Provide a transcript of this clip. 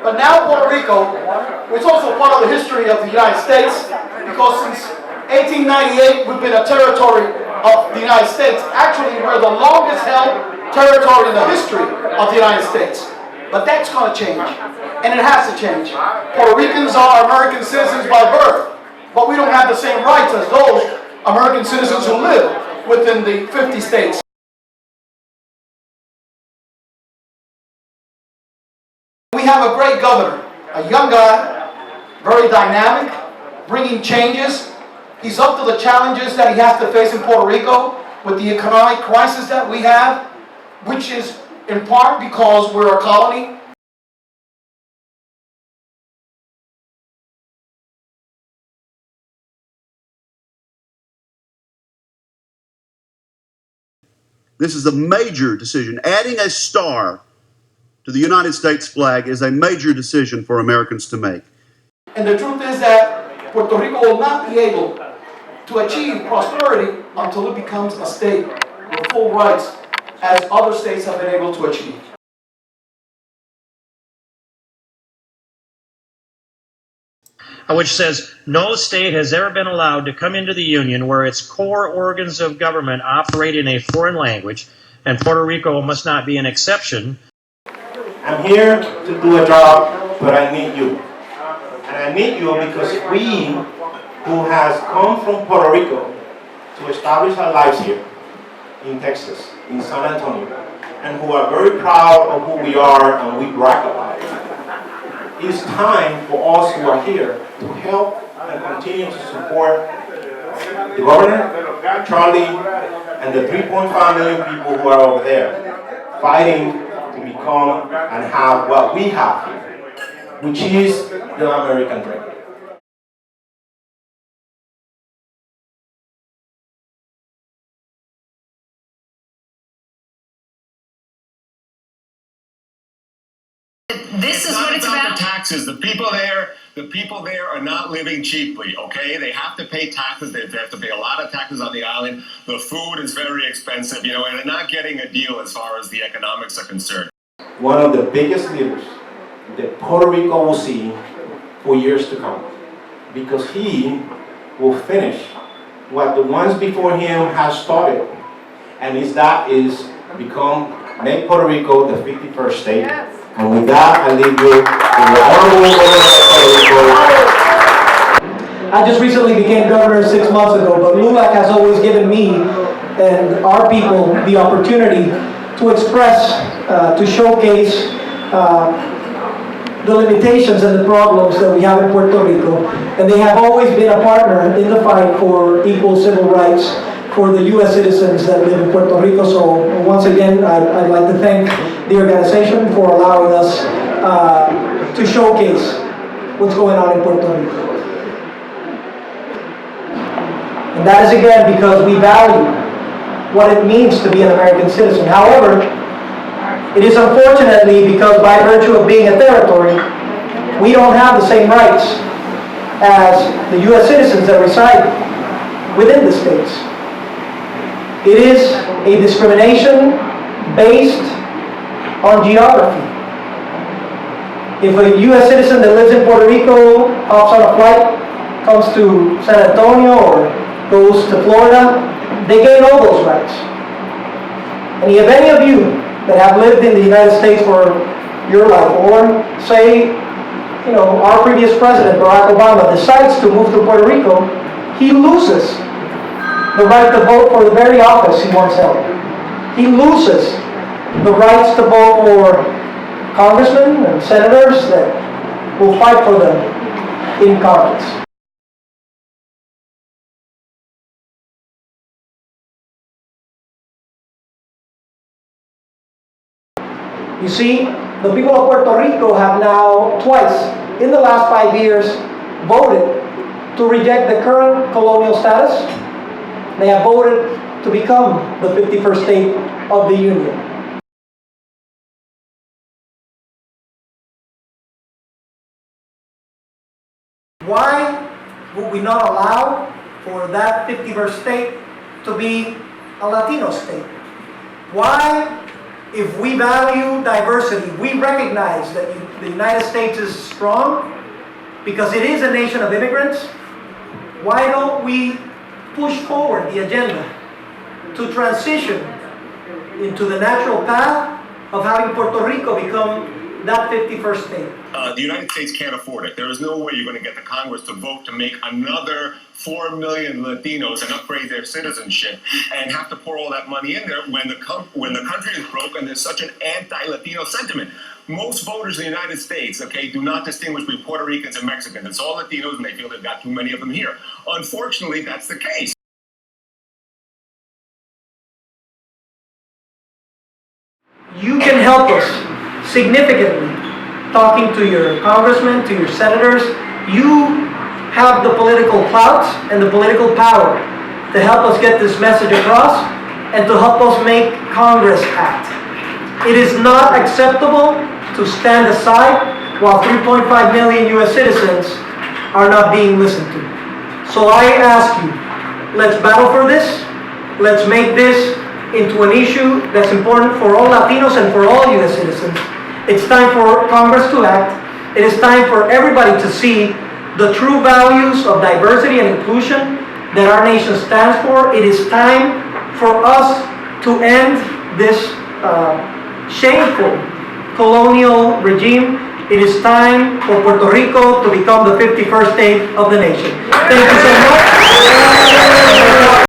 But now Puerto Rico, which is also part of the history of the United States, because since 1898 we've been a territory of the United States. Actually, we're the longest held territory in the history of the United States. But that's going to change, and it has to change. Puerto Ricans are American citizens by birth, but we don't have the same rights as those American citizens who live within the 50 states. We have a great governor, a young guy, very dynamic, bringing changes. He's up to the challenges that he has to face in Puerto Rico with the economic crisis that we have, which is in part because we're a colony. This is a major decision. Adding a star to the United States flag is a major decision for Americans to make. And the truth is that Puerto Rico will not be able to achieve prosperity until it becomes a state with full rights as other states have been able to achieve. Which says no state has ever been allowed to come into the Union where its core organs of government operate in a foreign language, and Puerto Rico must not be an exception. I'm here to do a job, but I need you. And I need you because we, who has come from Puerto Rico to establish our lives here in Texas, in San Antonio, and who are very proud of who we are and we brag about it. It's time for us who are here to help and continue to support the governor, Charlie, and the 3.5 million people who are over there fighting to become and have what we have here, which is the American dream. This is what it's about. The taxes. The people there are not living cheaply, okay? They have to pay taxes. They have to pay a lot of taxes on the island. The food is very expensive, you know, and they're not getting a deal as far as the economics are concerned. One of the biggest leaders that Puerto Rico will see for years to come, because he will finish what the ones before him has started, and that is make Puerto Rico the 51st state. Yes. And with that, I leave you in the honorable governor of Puerto Rico. I just recently became governor 6 months ago, but LULAC has always given me and our people the opportunity to express, to showcase the limitations and the problems that we have in Puerto Rico. And they have always been a partner in the fight for equal civil rights for the U.S. citizens that live in Puerto Rico. So once again, I'd like to thank the organization for allowing us to showcase what's going on in Puerto Rico. And that is again because we value what it means to be an American citizen. However, it is unfortunately because by virtue of being a territory, we don't have the same rights as the U.S. citizens that reside within the states. It is a discrimination based on geography. If a U.S. citizen that lives in Puerto Rico hops on a flight, comes to San Antonio or goes to Florida, they gain all those rights. And if any of you that have lived in the United States for your life, or say, our previous president, Barack Obama, decides to move to Puerto Rico, he loses the right to vote for the very office he once held. He loses the rights to vote for congressmen and senators that will fight for them in Congress. You see, the people of Puerto Rico have now twice in the last 5 years voted to reject the current colonial status. They have voted to become the 51st state of the Union. Why would we not allow for that 51st state to be a Latino state? Why if we value diversity, we recognize that the United States is strong because it is a nation of immigrants. Why don't we push forward the agenda to transition into the natural path of having Puerto Rico become that 51st state? The United States can't afford it. There is no way you're going to get the Congress to vote to make another 4 million Latinos and upgrade their citizenship and have to pour all that money in there when the country is broke and there's such an anti-Latino sentiment. Most voters in the United States, okay, do not distinguish between Puerto Ricans and Mexicans. It's all Latinos, and they feel they've got too many of them here. Unfortunately, that's the case. You can help us significantly talking to your congressmen, to your senators. You have the political clout and the political power to help us get this message across and to help us make Congress act. It is not acceptable to stand aside while 3.5 million U.S. citizens are not being listened to. So I ask you, let's battle for this. Let's make this into an issue that's important for all Latinos and for all U.S. citizens. It's time for Congress to act. It is time for everybody to see the true values of diversity and inclusion that our nation stands for. It is time for us to end this shameful colonial regime. It is time for Puerto Rico to become the 51st state of the nation. Thank you so much.